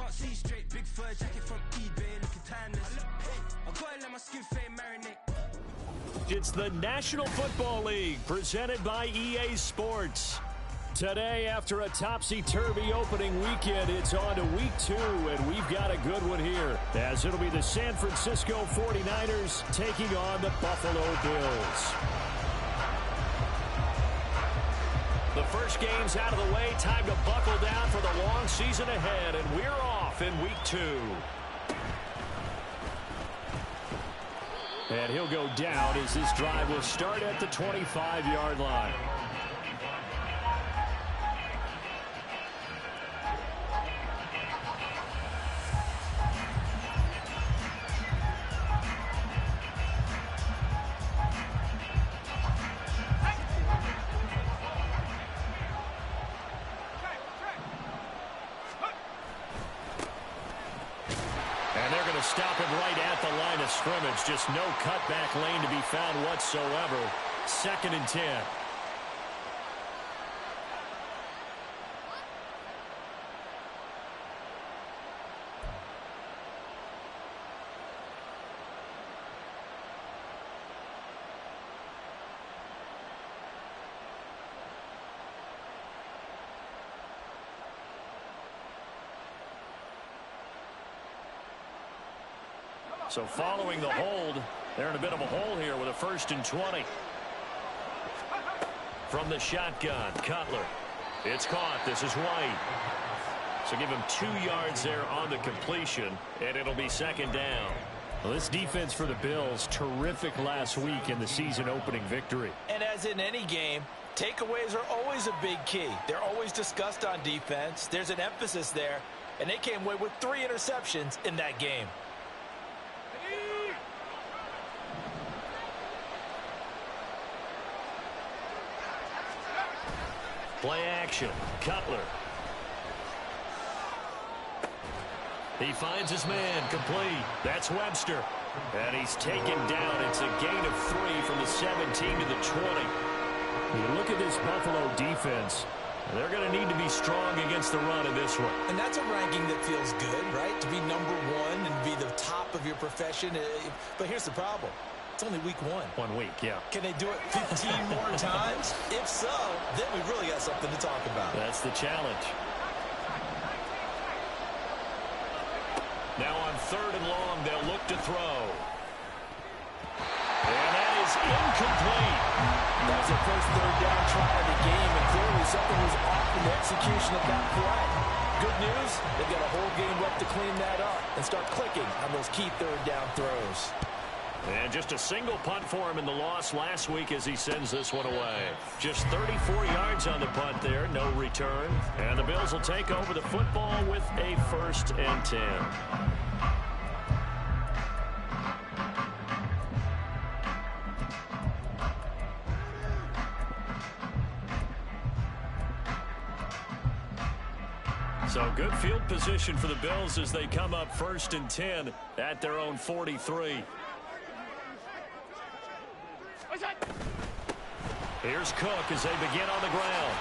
can't see straight. Big fur jacket from eBay, looking timeless. I gotta let my skin fade marinate. It's the National Football League presented by EA Sports. Today, after a topsy-turvy opening weekend, it's on to week 2, and we've got a good one here, as it'll be the San Francisco 49ers taking on the Buffalo Bills. The first game's out of the way. Time to buckle down for the long season ahead, and we're off in week 2. And he'll go down as this drive will start at the 25-yard line. Stop him right at the line of scrimmage. Just no cutback lane to be found whatsoever. 2nd and 10. So following the hold, they're in a bit of a hole here with a 1st and 20. From the shotgun, Cutler. It's caught. This is White. So give him 2 yards there on the completion, and it'll be 2nd down. Well, this defense for the Bills, terrific last week in the season-opening victory. And as in any game, takeaways are always a big key. They're always discussed on defense. There's an emphasis there, and they came away with 3 interceptions in that game. Play action. Cutler. He finds his man. Complete. That's Webster. And he's taken down. It's a gain of 3 from the 17 to the 20. You look at this Buffalo defense. They're going to need to be strong against the run in this one. And that's a ranking that feels good, right? To be number 1 and be the top of your profession. But here's the problem. It's only week 1. 1 week, yeah. Can they do it 15 more times? If so, then we really got something to talk about. That's the challenge. Now on 3rd and long, they'll look to throw. And that is incomplete. That was their first 3rd down try of the game, and clearly something was off in the execution of that play. Good news, they've got a whole game left to clean that up and start clicking on those key 3rd down throws. And just a single punt for him in the loss last week as he sends this one away. Just 34 yards on the punt there, no return. And the Bills will take over the football with a 1st and 10. So good field position for the Bills as they come up 1st and 10 at their own 43. Here's Cook as they begin on the ground.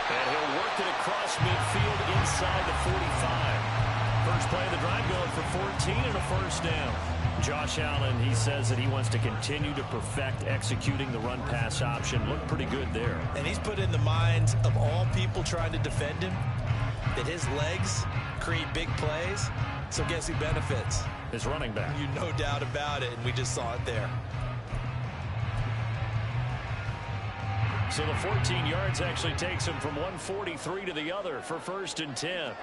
And he'll work it across midfield inside the 45. First play of the drive going for 14 and a 1st down. Josh Allen, he says that he wants to continue to perfect executing the run-pass option. Looked pretty good there. And he's put in the minds of all people trying to defend him that his legs create big plays. So guess who benefits? His running back. You no doubt about it, and we just saw it there. So the 14 yards actually takes him from 143 to the other for 1st and 10.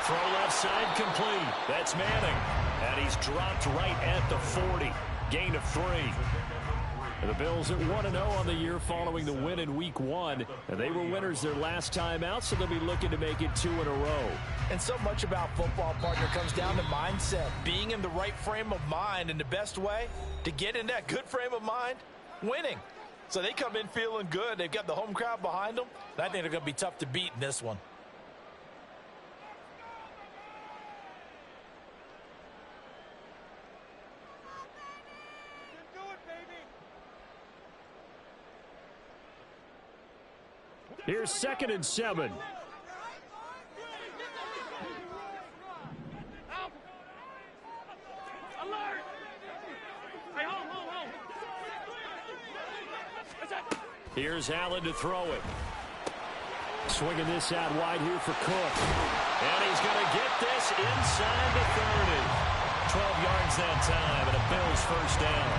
Throw left side complete. That's Manning. And he's dropped right at the 40. Gain of 3. The Bills at 1-0 on the year following the win in week 1. And they were winners their last time out, so they'll be looking to make it 2 in a row. And so much about football, partner, comes down to mindset. Being in the right frame of mind, and the best way to get in that good frame of mind, winning. So they come in feeling good. They've got the home crowd behind them. And I think they're going to be tough to beat in this one. Here's 2nd and 7. Here's Allen to throw it. Swinging this out wide here for Cook. And he's going to get this inside the 30. 12 yards that time, and a Bills first down.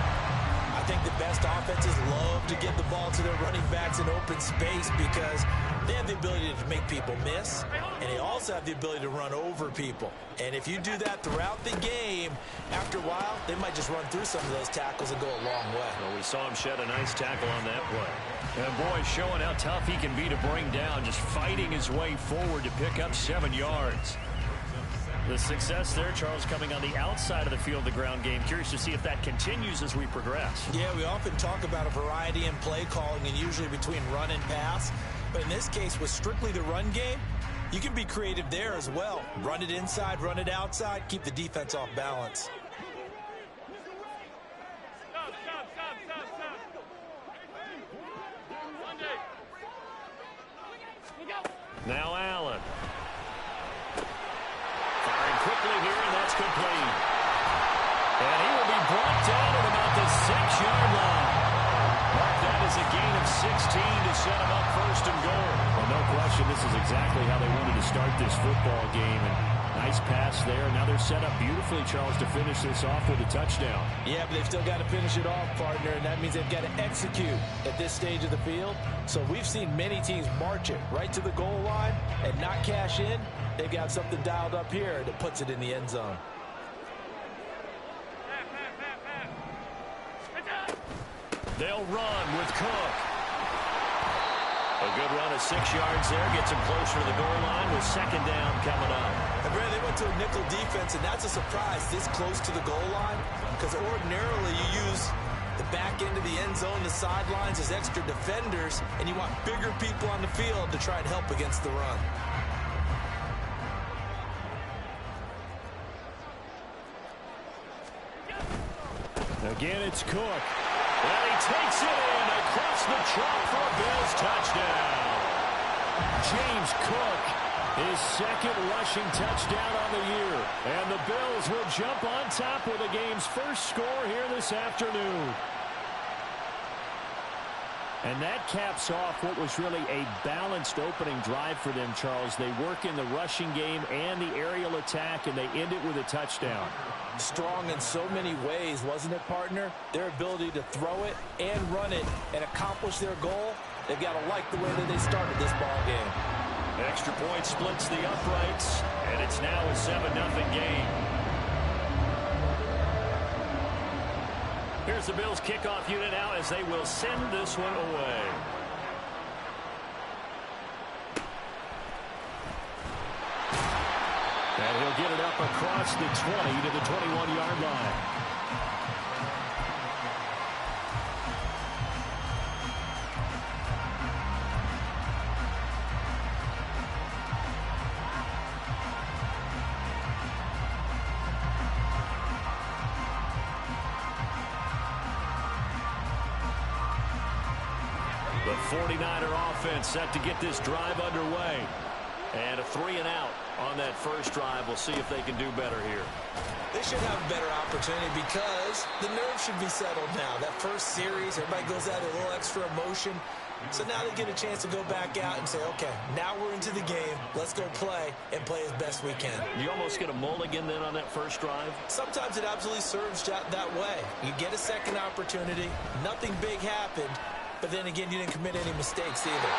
I think the best offenses love to get the ball to their running backs in open space because they have the ability to make people miss, and they also have the ability to run over people. And if you do that throughout the game, after a while, they might just run through some of those tackles and go a long way. Well, we saw him shed a nice tackle on that play. And boy, showing how tough he can be to bring down, just fighting his way forward to pick up 7 yards. The success there, Charles, coming on the outside of the field, the ground game. Curious to see if that continues as we progress. Yeah, we often talk about a variety in play calling and usually between run and pass. But in this case, with strictly the run game, you can be creative there as well. Run it inside, run it outside, keep the defense off balance. Now Allen. Firing quickly here, and that's complete. And he will be brought down at about the 6-yard line. That is a gain of 16 to set him up 1st and goal. Well, no question, this is exactly how they wanted to start this football game. And nice pass there. Now they're set up beautifully, Charles, to finish this off with a touchdown. Yeah, but they've still got to finish it off, partner, and that means they've got to execute at this stage of the field. So we've seen many teams march it right to the goal line and not cash in. They've got something dialed up here that puts it in the end zone. They'll run with Cook. A good run of 6 yards there. Gets him closer to the goal line with 2nd down coming up. And Brad, they went to a nickel defense, and that's a surprise this close to the goal line because ordinarily you use the back end of the end zone, the sidelines as extra defenders, and you want bigger people on the field to try and help against the run. Again, it's Cook. And he takes it in across the chalk for a Bills touchdown. James Cook, his 2nd rushing touchdown on the year. And the Bills will jump on top with the game's first score here this afternoon. And that caps off what was really a balanced opening drive for them, Charles. They work in the rushing game and the aerial attack, and they end it with a touchdown. Strong in so many ways, wasn't it, partner? Their ability to throw it and run it and accomplish their goal, they've got to like the way that they started this ball game. Extra point splits the uprights, and it's now a 7-0 game. Here's the Bills kickoff unit now as they will send this one away. And he'll get it up across the 20 to the 21-yard line. The 49er offense set to get this drive underway. And a 3-and-out on that first drive. We'll see if they can do better here. They should have a better opportunity because the nerves should be settled now. That first series, everybody goes out with a little extra emotion. So now they get a chance to go back out and say, okay, now we're into the game. Let's go play and play as best we can. You almost get a mulligan then on that first drive? Sometimes it absolutely serves that way. You get a second opportunity. Nothing big happened. But then again, you didn't commit any mistakes either.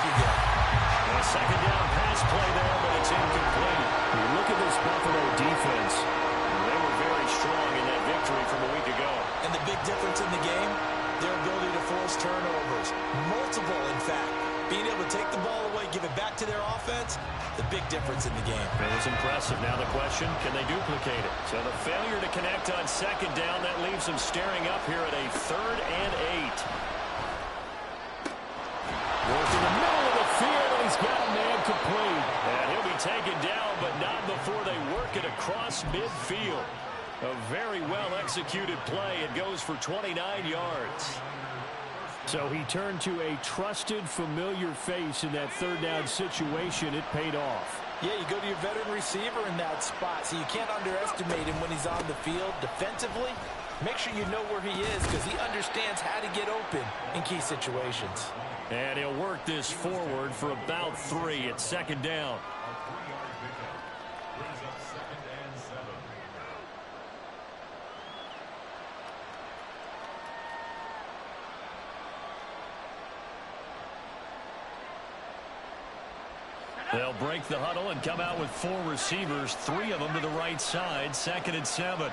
You got it. A 2nd down pass play there, but it's incomplete. You look at this Buffalo defense. They were very strong in that victory from a week ago. And the big difference in the game, their ability to force turnovers. Multiple, in fact. Being able to take the ball away, give it back to their offense, the big difference in the game. It was impressive. Now the question, can they duplicate it? So the failure to connect on 2nd down, that leaves them staring up here at a 3rd and 8. Work in the middle of the field, and he's got a man complete. And he'll be taken down, but not before they work it across midfield. A very well-executed play. It goes for 29 yards. So he turned to a trusted, familiar face in that third down situation. It paid off. Yeah, you go to your veteran receiver in that spot, so you can't underestimate him when he's on the field defensively. Make sure you know where he is because he understands how to get open in key situations. And he'll work this forward for about 3. It's second down. They'll break the huddle and come out with 4 receivers, 3 of them to the right side, 2nd and 7.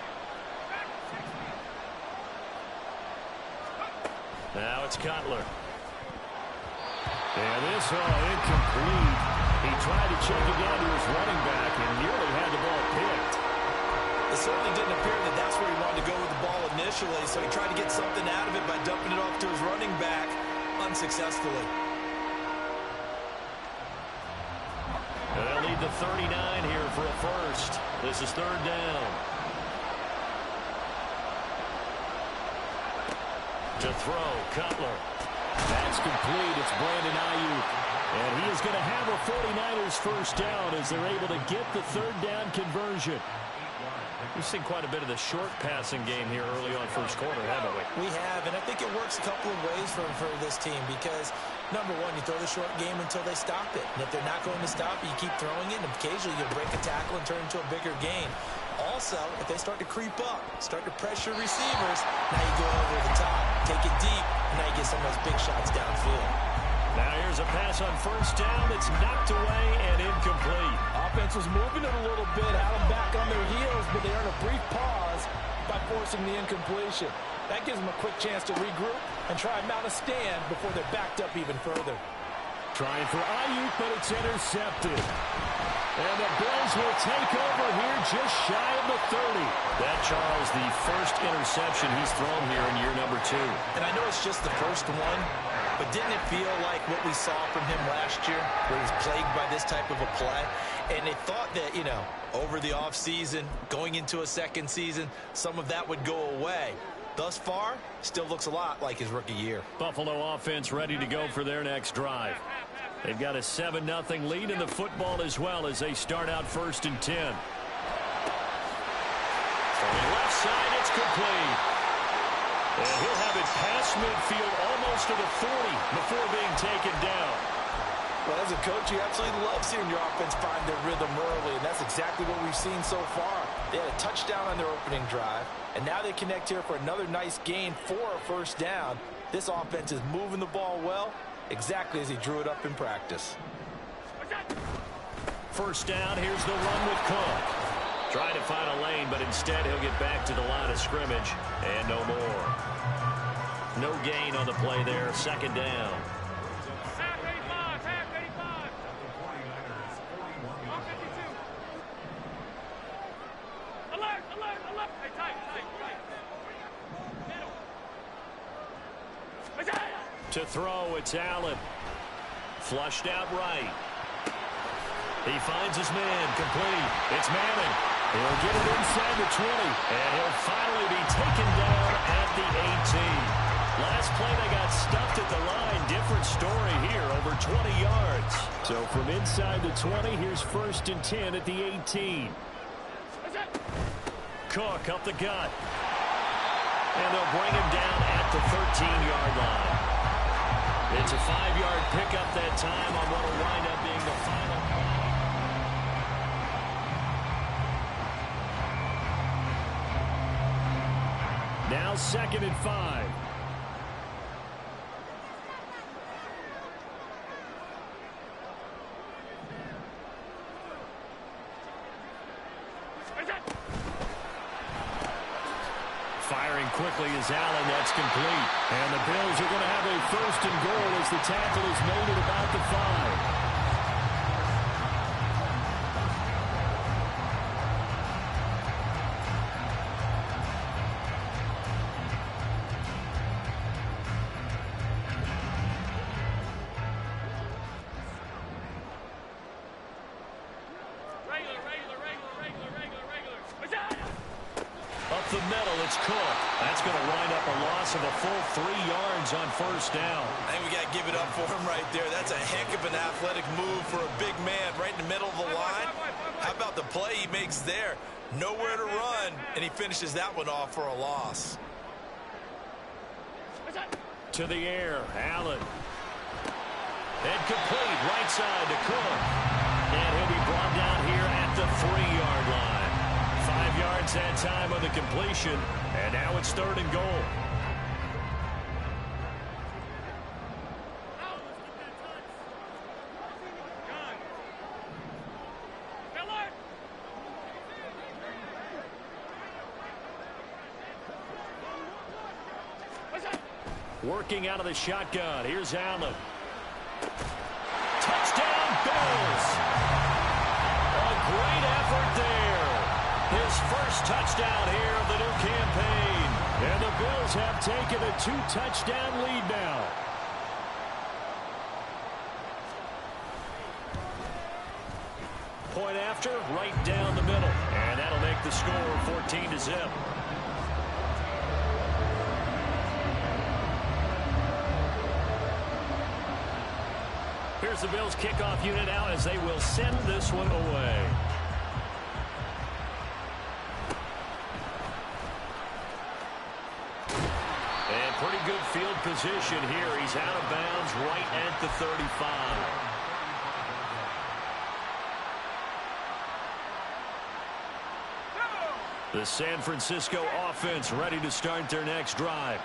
Now it's Cutler. And this incomplete. He tried to check it down to his running back and nearly had the ball picked. It certainly didn't appear that that's where he wanted to go with the ball initially, so he tried to get something out of it by dumping it off to his running back unsuccessfully. They'll need the 39 here for a first. This is third down. To throw, Cutler. That's complete. It's Brandon Ayuk. And he is going to have a 49ers first down as they're able to get the third down conversion. We've seen quite a bit of the short passing game here early on first quarter, haven't we? We have, and I think it works a couple of ways for this team because, number one, you throw the short game until they stop it. And if they're not going to stop it, you keep throwing it, and occasionally you'll break a tackle and turn it into a bigger gain. Also, if they start to creep up, start to pressure receivers, now you go over the top, take it deep, and now you get some of those big shots downfield. Now here's a pass on first down. It's knocked away and incomplete. Offense was moving it a little bit, had them back on their heels, but they earned a brief pause by forcing the incompletion. That gives them a quick chance to regroup and try and mount a stand before they're backed up even further. Trying for Ayuk, but it's intercepted. And the Bills will take over here just shy of the 30. That, Charles, the first interception he's thrown here in year number 2. And I know it's just the first one, but didn't it feel like what we saw from him last year, where he's plagued by this type of a play? And they thought that, you know, over the offseason, going into a second season, some of that would go away. Thus far, still looks a lot like his rookie year. Buffalo offense ready to go for their next drive. They've got a 7-0 lead in the football as well as they start out 1st and 10. From the left side, it's complete. And he'll have it past midfield almost to the 40 before being taken down. Well, as a coach, you absolutely love seeing your offense find their rhythm early, and that's exactly what we've seen so far. They had a touchdown on their opening drive, and now they connect here for another nice gain for a first down. This offense is moving the ball well, exactly as he drew it up in practice. First down, here's the run with Cook. Trying to find a lane, but instead he'll get back to the line of scrimmage, and no more. No gain on the play there, second down. To throw, it's Allen. Flushed out right. He finds his man, complete. It's Manning. He'll get it inside the 20, and he'll finally be taken down at the 18. Last play, they got stuffed at the line. Different story here, over 20 yards. So from inside the 20, here's 1st and 10 at the 18. Cook up the gut. And they'll bring him down at the 13-yard line. It's a 5-yard pickup that time on what will wind up being the final play. Now 2nd and 5. Firing quickly is Allen. That's complete. And the Bills are going to have a 1st and goal as the tackle is made at about the 5. Up the middle, it's Cook. That's going to wind up a loss of a full 3 yards on first down. I think we got to give it up for him right there. That's a heck of an athletic move for a big man right in the middle of the line. How about the play he makes there? Nowhere to run, and he finishes that one off for a loss. To the air, Allen. And complete, right side to Cook. And he'll be brought down here at the 3-yard line. 5 yards that time on the completion, and now it's 3rd and goal. Working out of the shotgun. Here's Allen. Touchdown, Bills. A great effort there. His first touchdown here of the new campaign. And the Bills have taken a 2-touchdown lead now. Point after, right down the middle. And that'll make the score 14-0. Here's the Bills kickoff unit out as they will send this one away. And pretty good field position here. He's out of bounds right at the 35. The San Francisco offense ready to start their next drive.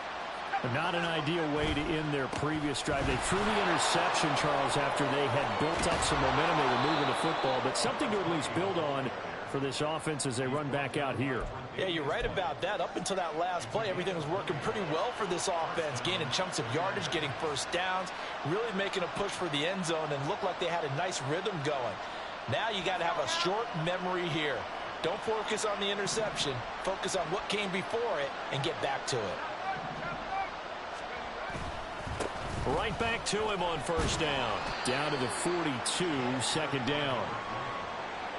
Not an ideal way to end their previous drive. They threw the interception, Charles, after they had built up some momentum. They were moving the football, but something to at least build on for this offense as they run back out here. Yeah, you're right about that. Up until that last play, everything was working pretty well for this offense, gaining chunks of yardage, getting first downs, really making a push for the end zone, and looked like they had a nice rhythm going. Now you got to have a short memory here. Don't focus on the interception. Focus on what came before it and get back to it. Right back to him on first down. Down to the 42, 2nd down.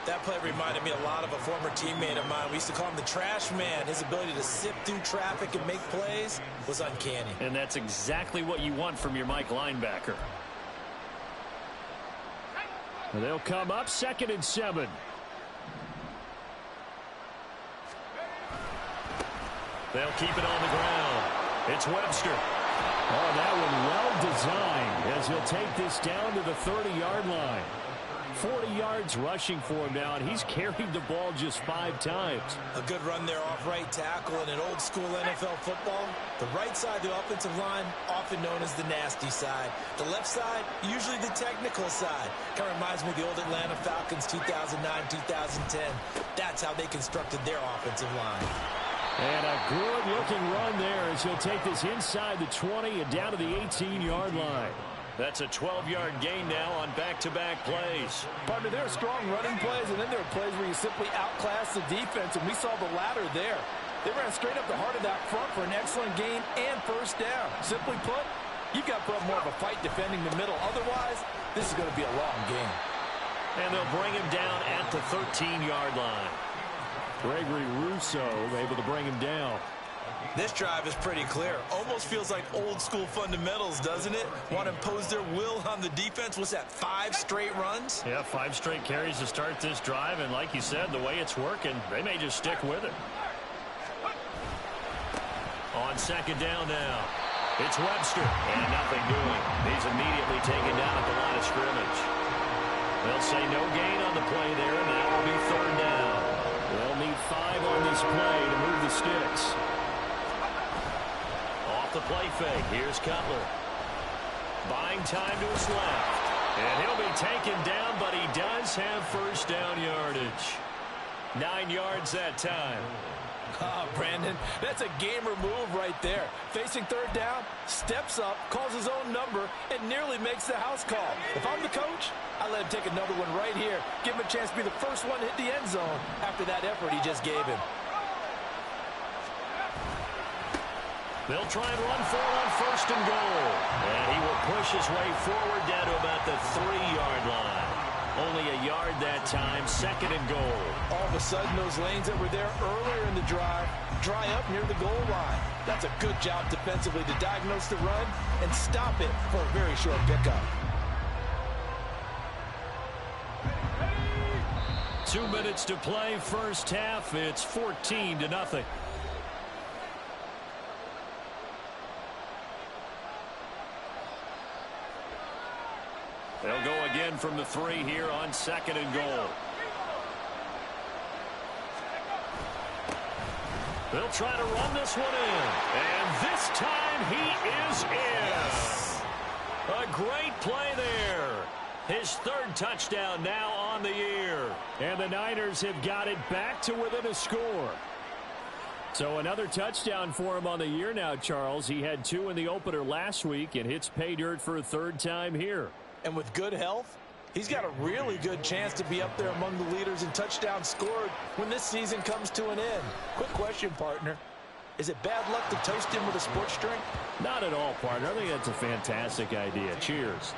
That play reminded me a lot of a former teammate of mine. We used to call him the trash man. His ability to sift through traffic and make plays was uncanny. And that's exactly what you want from your Mike linebacker. They'll come up 2nd and 7. They'll keep it on the ground. It's Webster. Oh, that one well designed as he'll take this down to the 30-yard line. 40 yards rushing for him now, and he's carried the ball just 5 times. A good run there off right tackle in an old-school NFL football. The right side of the offensive line, often known as the nasty side. The left side, usually the technical side. Kind of reminds me of the old Atlanta Falcons 2009-2010. That's how they constructed their offensive line. And a good-looking run there as he'll take this inside the 20 and down to the 18-yard line. That's a 12-yard gain now on back-to-back plays. Partner, there are strong running plays, and then there are plays where you simply outclass the defense, and we saw the latter there. They ran straight up the heart of that front for an excellent gain and first down. Simply put, you've got to put up more of a fight defending the middle. Otherwise, this is going to be a long game. And they'll bring him down at the 13-yard line. Gregory Rousseau able to bring him down. This drive is pretty clear. Almost feels like old-school fundamentals, doesn't it? Want to impose their will on the defense. What's that, 5 straight runs? Yeah, 5 straight carries to start this drive. And like you said, the way it's working, they may just stick with it. On 2nd down now, it's Webster. And nothing doing. He's immediately taken down at the line of scrimmage. They'll say no gain on the play there, and that will be 3rd down. They'll need 5 on this play to move the sticks. Off the play fake. Here's Cutler. Buying time to his left. And he'll be taken down, but he does have first down yardage. 9 yards that time. Ah, Brandon, that's a gamer move right there. Facing 3rd down, steps up, calls his own number, and nearly makes the house call. If I'm the coach, I let him take another one right here. Give him a chance to be the first one to hit the end zone after that effort he just gave him. They'll try and run for it on 1st and goal. And he will push his way forward down to about the 3-yard line. Only a yard that time, 2nd and goal. All of a sudden, those lanes that were there earlier in the drive dry up near the goal line. That's a good job defensively to diagnose the run and stop it for a very short pickup. 2 minutes to play, first half. It's 14-0. They'll go again from the 3 here on 2nd and goal. They'll try to run this one in. And this time he is in. Yes. A great play there. His 3rd touchdown now on the year. And the Niners have got it back to within a score. So another touchdown for him on the year now, Charles. He had 2 in the opener last week and hits pay dirt for a 3rd time here. And with good health, he's got a really good chance to be up there among the leaders in touchdowns scored when this season comes to an end. Quick question, partner. Is it bad luck to toast him with a sports drink? Not at all, partner. I think that's a fantastic idea. Cheers.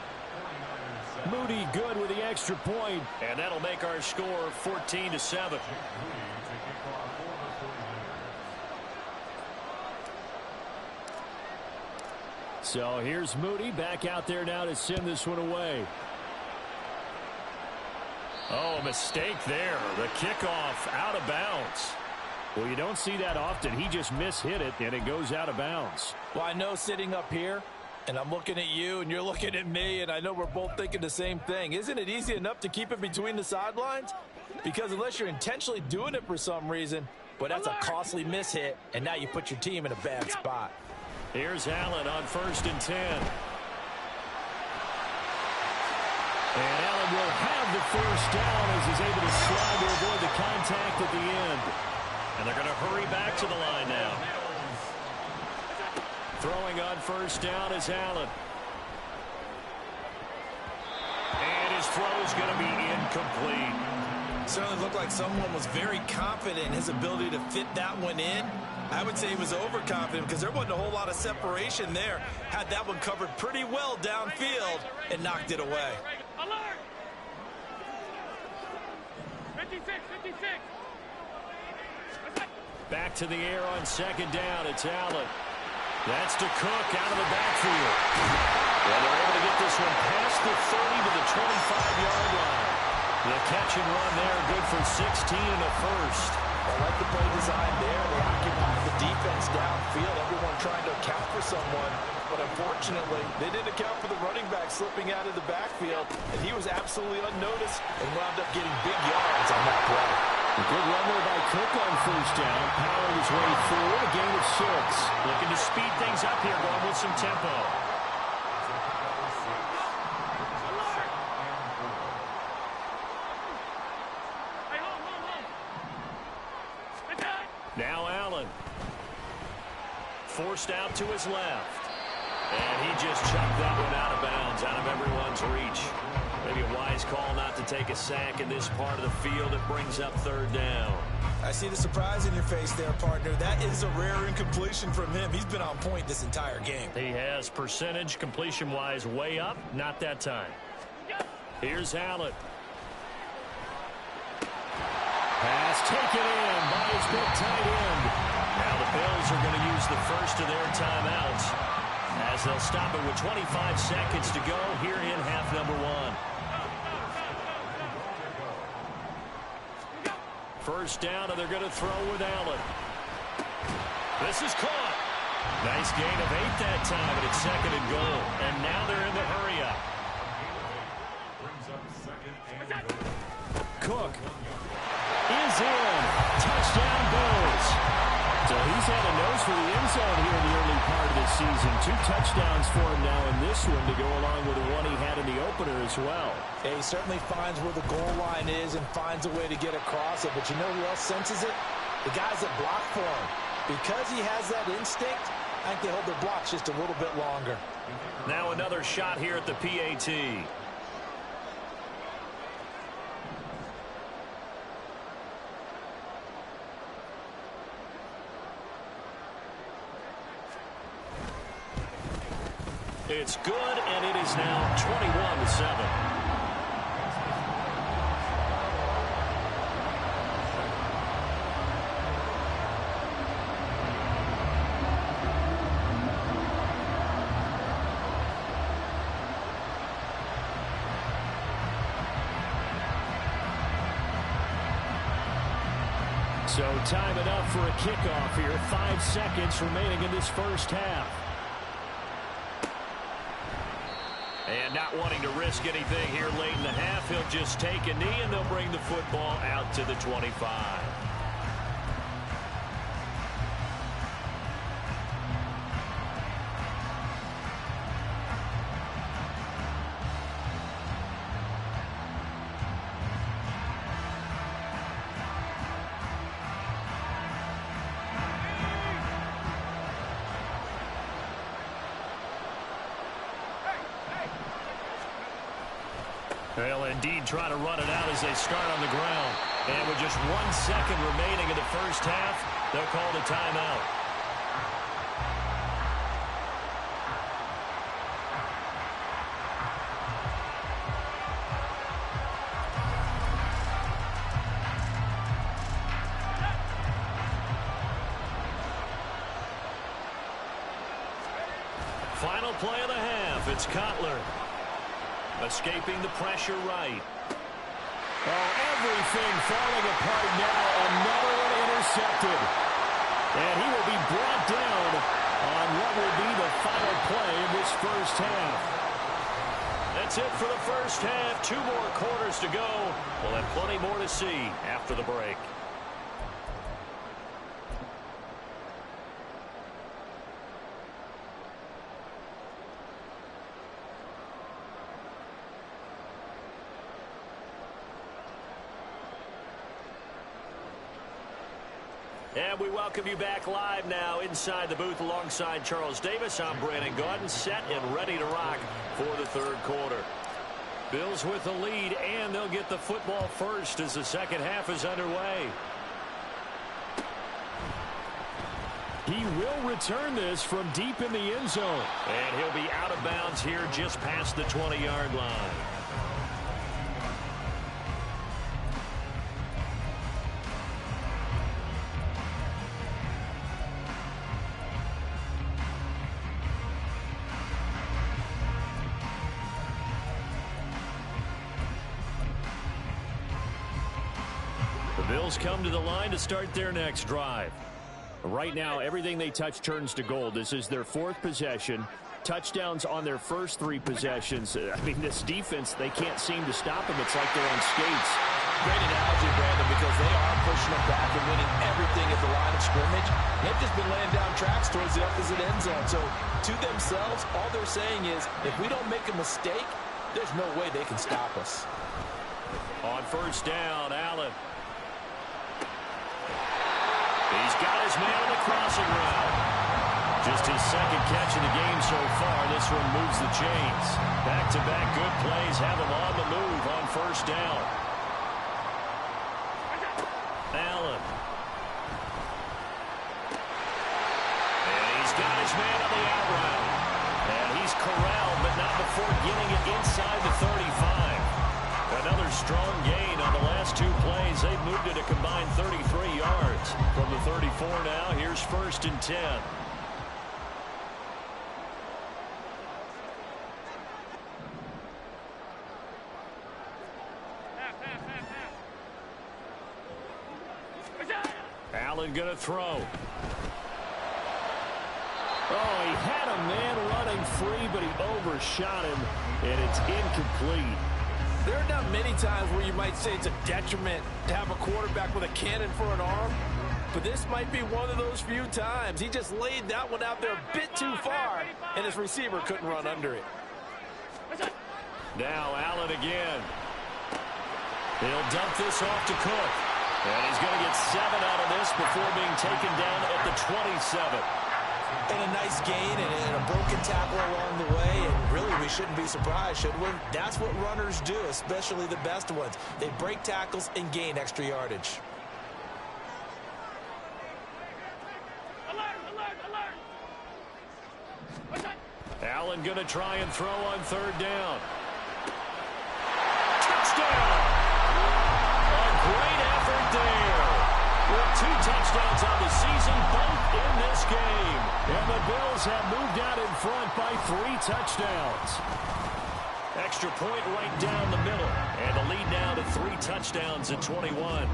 Moody good with the extra point. And that'll make our score 14-7. So here's Moody back out there now to send this one away. Oh, mistake there. The kickoff out of bounds. Well, you don't see that often. He just mishit it, and it goes out of bounds. Well, I know sitting up here, and I'm looking at you, and you're looking at me, and I know we're both thinking the same thing. Isn't it easy enough to keep it between the sidelines? Because unless you're intentionally doing it for some reason, but that's a costly mishit, and now you put your team in a bad spot. Here's Allen on 1st and 10. And Allen will have the 1st down as he's able to slide to avoid the contact at the end. And they're going to hurry back to the line now. Throwing on 1st down is Allen. And his throw is going to be incomplete. Certainly looked like someone was very confident in his ability to fit that one in. I would say he was overconfident because there wasn't a whole lot of separation there. Had that one covered pretty well downfield and knocked it away. Alert! 56, 56. Back to the air on 2nd down. It's Allen. That's to Cook out of the backfield. And they're able to get this one past the 30 to the 25-yard line. The catch and run there, good for 16 and a 1st. I like the play design there. They occupied the defense downfield. Everyone trying to account for someone. But unfortunately, they didn't account for the running back slipping out of the backfield. And he was absolutely unnoticed and wound up getting big yards on that play. A good run there by Cook on 1st down. Powering his way forward, a gain of 6. Looking to speed things up here, going with some tempo. Now Allen. Forced out to his left. And he just chucked that one out of bounds, out of everyone's reach. Maybe a wise call not to take a sack in this part of the field. It brings up 3rd down. I see the surprise in your face there, partner. That is a rare incompletion from him. He's been on point this entire game. He has percentage completion-wise way up. Not that time. Here's Allen. Pass taken in by his big tight end. Now the Bills are going to use the first of their timeouts as they'll stop it with 25 seconds to go here in half number 1. 1st down, and they're going to throw with Allen. This is caught. Nice gain of 8 that time, and it's 2nd and goal. And now they're in the hurry-up. Cook is in. Touchdown Bills. So he's had a nose for the end zone here in the early part of the season. 2 touchdowns for him now in this one to go along with the one he had in the opener as well. Yeah, he certainly finds where the goal line is and finds a way to get across it. But you know who else senses it? The guys that block for him. Because he has that instinct, I think they hold their blocks just a little bit longer. Now another shot here at the PAT. It's good, and it is now 21-7. So time it up for a kickoff here. 5 seconds remaining in this first half. And not wanting to risk anything here late in the half, he'll just take a knee and they'll bring the football out to the 25. They'll indeed try to run it out as they start on the ground. And with just 1 second remaining in the first half, they'll call the timeout. Final play of the half. It's Cutler. Escaping the pressure right. Oh, everything falling apart now. Another one intercepted. And he will be brought down on what will be the final play of this first half. That's it for the first half. 2 more quarters to go. We'll have plenty more to see after the break. And we welcome you back live now inside the booth alongside Charles Davis. I'm Brandon Gaudin, set and ready to rock for the third quarter. Bills with the lead, and they'll get the football first as the second half is underway. He will return this from deep in the end zone. And he'll be out of bounds here just past the 20-yard line. Bills come to the line to start their next drive. Right now, everything they touch turns to gold. This is their 4th possession. Touchdowns on their first 3 possessions. I mean, this defense, they can't seem to stop them. It's like they're on skates. Great analogy, Brandon, because they are pushing them back and winning everything at the line of scrimmage. They've just been laying down tracks towards the opposite end zone. So, to themselves, all they're saying is, if we don't make a mistake, there's no way they can stop us. On first down, Allen. He's got his man on the crossing route. Just his second catch of the game so far. This one moves the chains. Back-to-back good plays have him on the move on first down. Allen. And he's got his man on the out route. And he's corralled, but not before getting it inside the 35. Another strong gain on the last 2 plays. They've moved it a combined 33 yards. From the 34 now, here's 1st and 10. Allen gonna throw. Oh, he had a man running free, but he overshot him, and it's incomplete. There are not many times where you might say it's a detriment to have a quarterback with a cannon for an arm, but this might be one of those few times. He just laid that one out there a bit too far, and his receiver couldn't run under it. Now Allen again. He'll dump this off to Cook. And he's going to get 7 out of this before being taken down at the 27. And a nice gain and a broken tackle along the way. And really, we shouldn't be surprised, should we? That's what runners do, especially the best ones. They break tackles and gain extra yardage. Alert, alert, alert. Allen going to try and throw on third down. Touchdown! A great effort there. With 2 touchdowns on the season, both in this game. And the Bills have moved out in front by 3 touchdowns. Extra point right down the middle. And the lead now to 3 touchdowns at 21.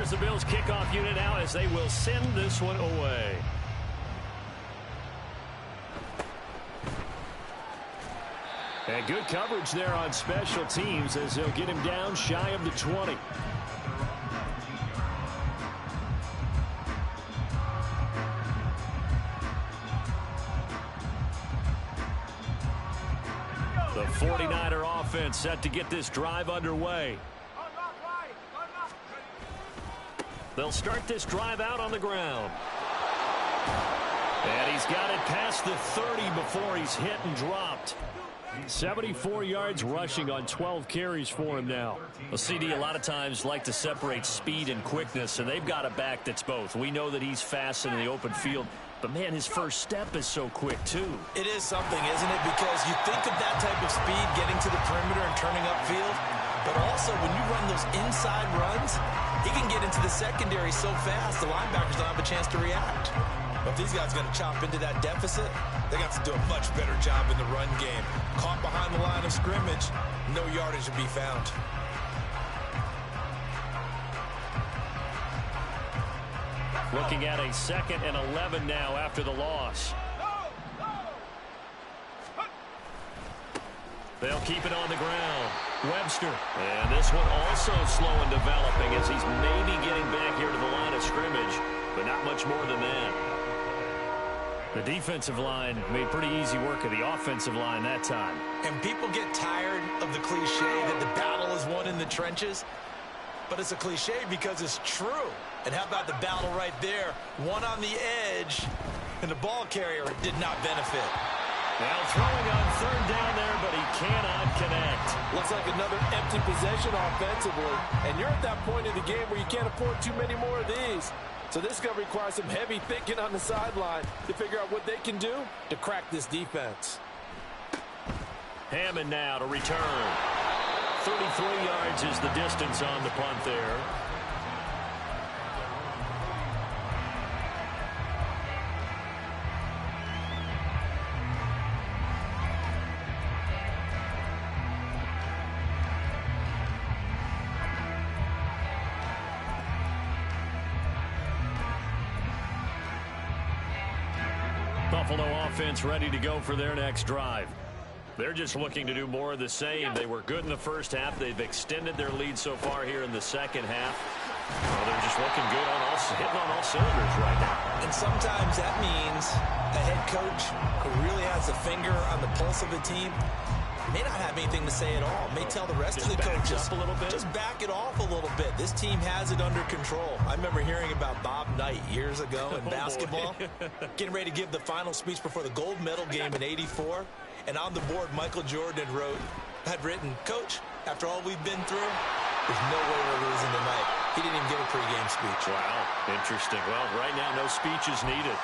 Here's the Bills kickoff unit now as they will send this one away. And good coverage there on special teams as they'll get him down shy of the 20. The 49er offense set to get this drive underway. They'll start this drive out on the ground. And he's got it past the 30 before he's hit and dropped. 74 yards rushing on 12 carries for him now. Well, CD a lot of times like to separate speed and quickness, and they've got a back that's both. We know that he's fast in the open field, but, man, his first step is so quick, too. It is something, isn't it? Because you think of that type of speed getting to the perimeter and turning upfield, but also when you run those inside runs, he can get into the secondary so fast the linebackers don't have a chance to react. But if these guys are going to chop into that deficit, they got to do a much better job in the run game. Caught behind the line of scrimmage, no yardage to be found. Looking at a 2nd and 11 now after the loss. They'll keep it on the ground. Webster. And this one also slow in developing as he's maybe getting back here to the line of scrimmage, but not much more than that. The defensive line made pretty easy work of the offensive line that time. And people get tired of the cliche that the battle is won in the trenches. But it's a cliche because it's true. And how about the battle right there? One on the edge, and the ball carrier did not benefit. Now throwing on 3rd down there, but he cannot connect. Looks like another empty possession offensively. And you're at that point in the game where you can't afford too many more of these. So this is going to require some heavy thinking on the sideline to figure out what they can do to crack this defense. Hammond now to return. 33 yards is the distance on the punt there. Buffalo offense ready to go for their next drive. They're just looking to do more of the same. They were good in the first half. They've extended their lead so far here in the second half. Well, they're just looking good hitting on all cylinders right now. And sometimes that means a head coach who really has a finger on the pulse of the team may not have anything to say at all. May tell the rest of the coaches, a little bit. Just back it off a little bit. This team has it under control. I remember hearing about Bob Knight years ago in basketball, getting ready to give the final speech before the gold medal game in '84. And on the board, Michael Jordan had written, "Coach, after all we've been through, there's no way we're losing tonight." He didn't even give a pregame speech. Wow, interesting. Well, right now, no speech is needed.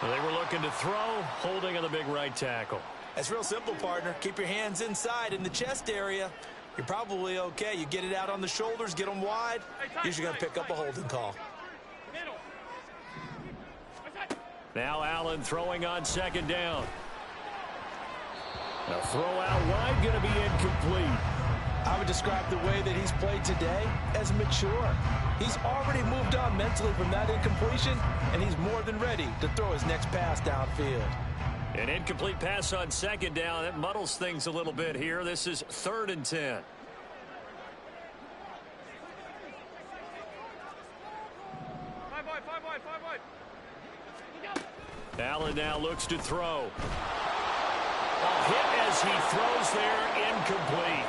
Well, they were looking to throw, holding on the big right tackle. It's real simple, partner. Keep your hands inside in the chest area. You're probably okay. You get it out on the shoulders, get them wide. Usually going to pick up a holding call. Now Allen throwing on 2nd down. A throw out wide, going to be incomplete. I would describe the way that he's played today as mature. He's already moved on mentally from that incompletion, and he's more than ready to throw his next pass downfield. An incomplete pass on 2nd down. That muddles things a little bit here. This is 3rd and 10. Five wide. Allen now looks to throw. Hit as he throws there, incomplete.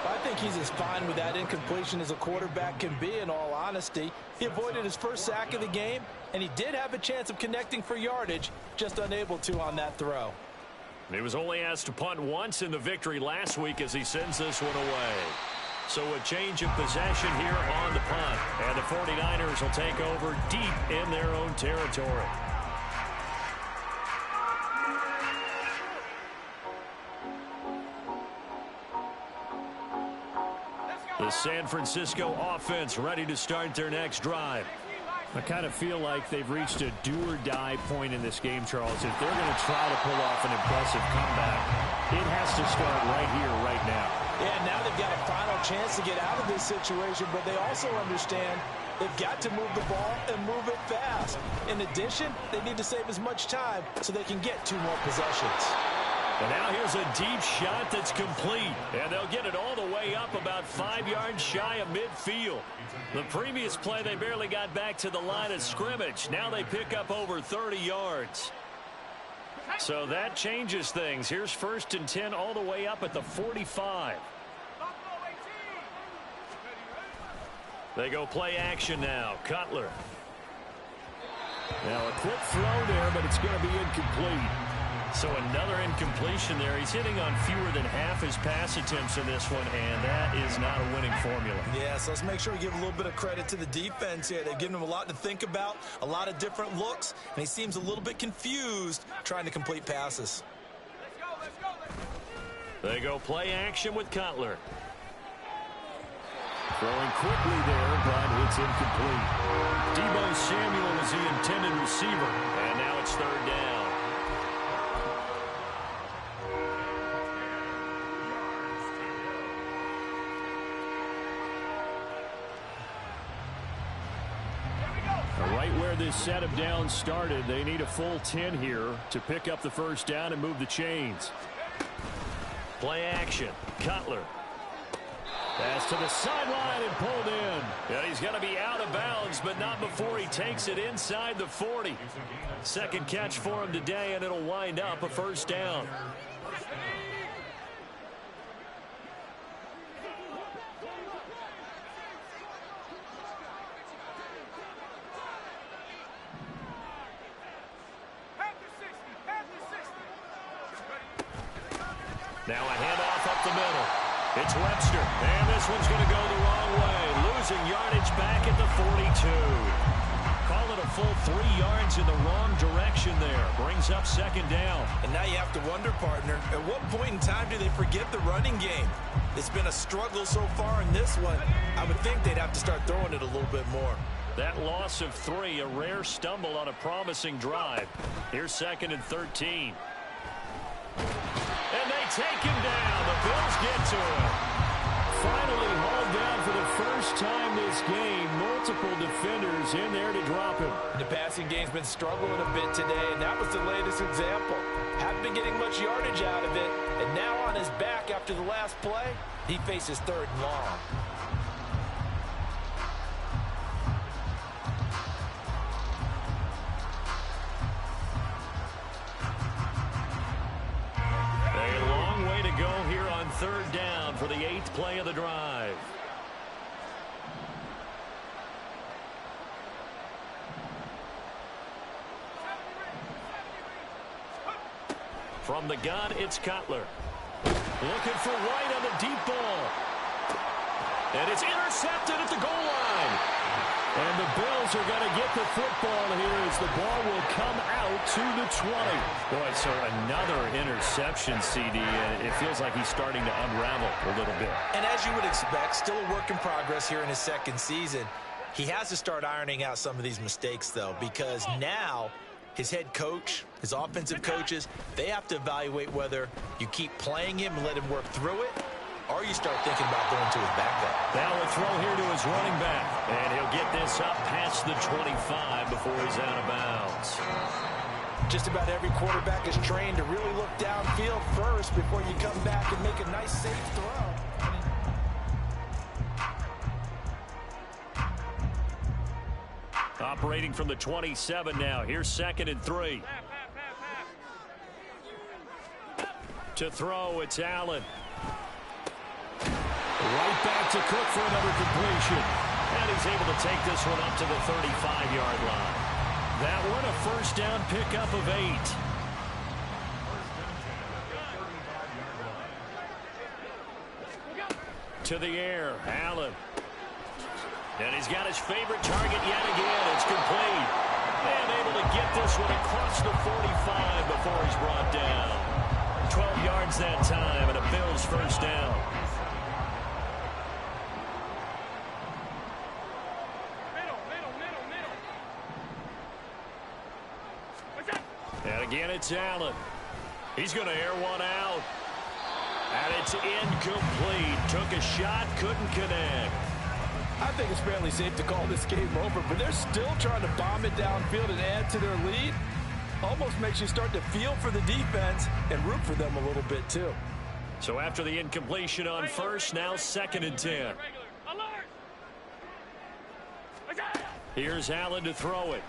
I think he's as fine with that incompletion as a quarterback can be, in all honesty. He avoided his first sack of the game, and he did have a chance of connecting for yardage, just unable to on that throw. He was only asked to punt once in the victory last week as he sends this one away. So a change of possession here on the punt. And the 49ers will take over deep in their own territory. The San Francisco offense ready to start their next drive. I kind of feel like they've reached a do-or-die point in this game, Charles. If they're going to try to pull off an impressive comeback, it has to start right here, right now. Yeah, now they've got a final chance to get out of this situation, but they also understand they've got to move the ball and move it fast. In addition, they need to save as much time so they can get 2 more possessions. And now here's a deep shot that's complete. And they'll get it all the way up about 5 yards shy of midfield. The previous play, they barely got back to the line of scrimmage. Now they pick up over 30 yards. So that changes things. Here's 1st and 10 all the way up at the 45. They go play action now. Cutler. Now a quick throw there, but it's going to be incomplete. So another incompletion there. He's hitting on fewer than half his pass attempts in this one, and that is not a winning formula. Yeah, so let's make sure we give a little bit of credit to the defense here. They've given him a lot to think about, a lot of different looks, and he seems a little bit confused trying to complete passes. They go play action with Cutler. Throwing quickly there, but it's incomplete. Deebo Samuel is the intended receiver, and now it's 3rd down. Right where this set of downs started, they need a full 10 here to pick up the 1st down and move the chains. Play action. Cutler. Pass to the sideline and pulled in. And he's going to be out of bounds, but not before he takes it inside the 40. 2nd catch for him today, and it'll wind up a 1st down. Now a handoff up the middle. It's Webster, and this one's going to go the wrong way. Losing yardage back at the 42. Call it a full 3 yards in the wrong direction there. Brings up 2nd down. And now you have to wonder, partner, at what point in time do they forget the running game? It's been a struggle so far in this one. I would think they'd have to start throwing it a little bit more. That loss of 3, a rare stumble on a promising drive. Here's 2nd and 13. And they take him down. The Bills get to him. Finally hauled down for the 1st time this game. Multiple defenders in there to drop him. The passing game's been struggling a bit today, and that was the latest example. Haven't been getting much yardage out of it, and now on his back after the last play, he faces 3rd and long. Go here on 3rd down for the 8th play of the drive. From the gun, it's Cutler. Looking for White on the deep ball. And it's intercepted at the goal line. And the Bills are going to get the football here as the ball will come out to the 20. Boy, so another interception, CD. And it feels like he's starting to unravel a little bit. And as you would expect, still a work in progress here in his 2nd season. He has to start ironing out some of these mistakes, though, because now his head coach, his offensive coaches, they have to evaluate whether you keep playing him and let him work through it, or you start thinking about going to his backup. Now a throw here to his running back. And he'll get this up past the 25 before he's out of bounds. Just about every quarterback is trained to really look downfield first before you come back and make a nice, safe throw. Operating from the 27 now. Here's 2nd and 3. To throw, it's Allen. Right back to Cook for another completion. And he's able to take this one up to the 35-yard line. That one a 1st down pickup of 8. To the air, Allen. And he's got his favorite target yet again. It's complete. And able to get this one across the 45 before he's brought down. 12 yards that time and a Bills 1st down. And again, it's Allen. He's going to air one out. And it's incomplete. Took a shot, couldn't connect. I think it's fairly safe to call this game over, but they're still trying to bomb it downfield and add to their lead. Almost makes you start to feel for the defense and root for them a little bit too. So after the incompletion on first, now 2nd and 10. Here's Allen to throw it.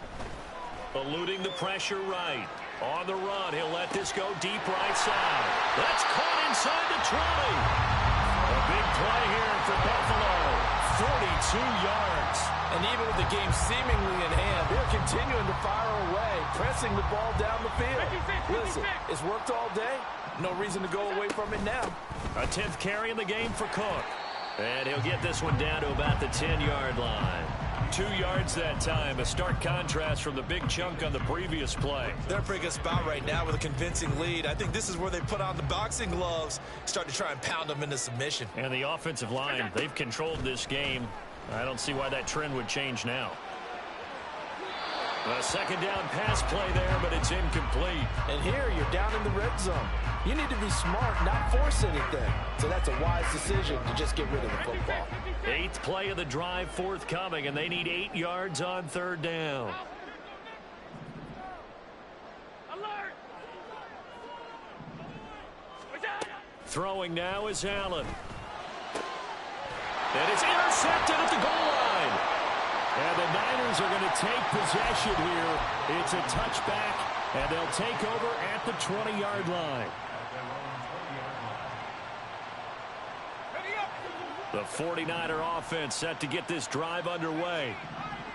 Eluding the pressure right. On the run, he'll let this go deep right side. That's caught inside the 20. A big play here for Buffalo. 42 yards. And even with the game seemingly in hand, they're continuing to fire away, pressing the ball down the field. Listen, it's worked all day. No reason to go away from it now. A 10th carry in the game for Cook. And he'll get this one down to about the 10-yard line. 2 yards that time, a stark contrast from the big chunk on the previous play. They're in a pretty good spot right now with a convincing lead. I think this is where they put on the boxing gloves, start to try and pound them into submission. And the offensive line, they've controlled this game. I don't see why that trend would change now. A 2nd down pass play there, but it's incomplete. And here you're down in the red zone. You need to be smart, not force anything. So that's a wise decision to just get rid of the football. 8th play of the drive forthcoming, and they need 8 yards on 3rd down. Alert! Throwing now is Allen. And it's intercepted at the goal line. And the Niners are going to take possession here. It's a touchback, and they'll take over at the 20-yard line. The 49er offense set to get this drive underway.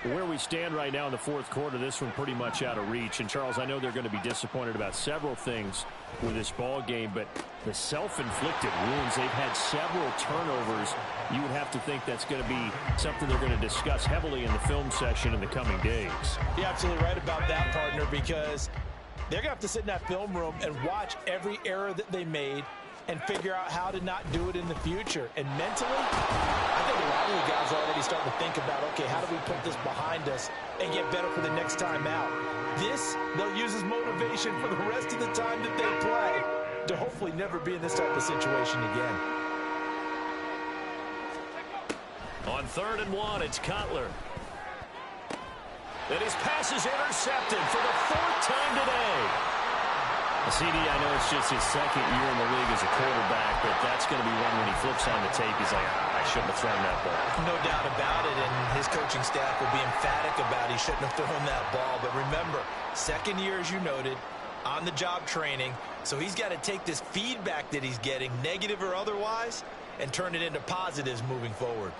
Where we stand right now in the 4th quarter, this one pretty much out of reach. And, Charles, I know they're going to be disappointed about several things with this ball game, but the self-inflicted wounds, they've had several turnovers. You would have to think that's going to be something they're going to discuss heavily in the film session in the coming days. You're absolutely right about that, partner, because they're going to have to sit in that film room and watch every error that they made and figure out how to not do it in the future. And mentally, I think a lot of the guys are already starting to think about, okay, how do we put this behind us and get better for the next time out? This, they'll use as motivation for the rest of the time that they play to hopefully never be in this type of situation again. On 3rd and 1, it's Cutler. And his pass is intercepted for the 4th time today. CD, I know it's just his 2nd year in the league as a quarterback, but that's going to be one when he flips on the tape, he's like, I shouldn't have thrown that ball. No doubt about it, and his coaching staff will be emphatic about he shouldn't have thrown that ball. But remember, 2nd year, as you noted, on-the-job training, so he's got to take this feedback that he's getting, negative or otherwise, and turn it into positives moving forward.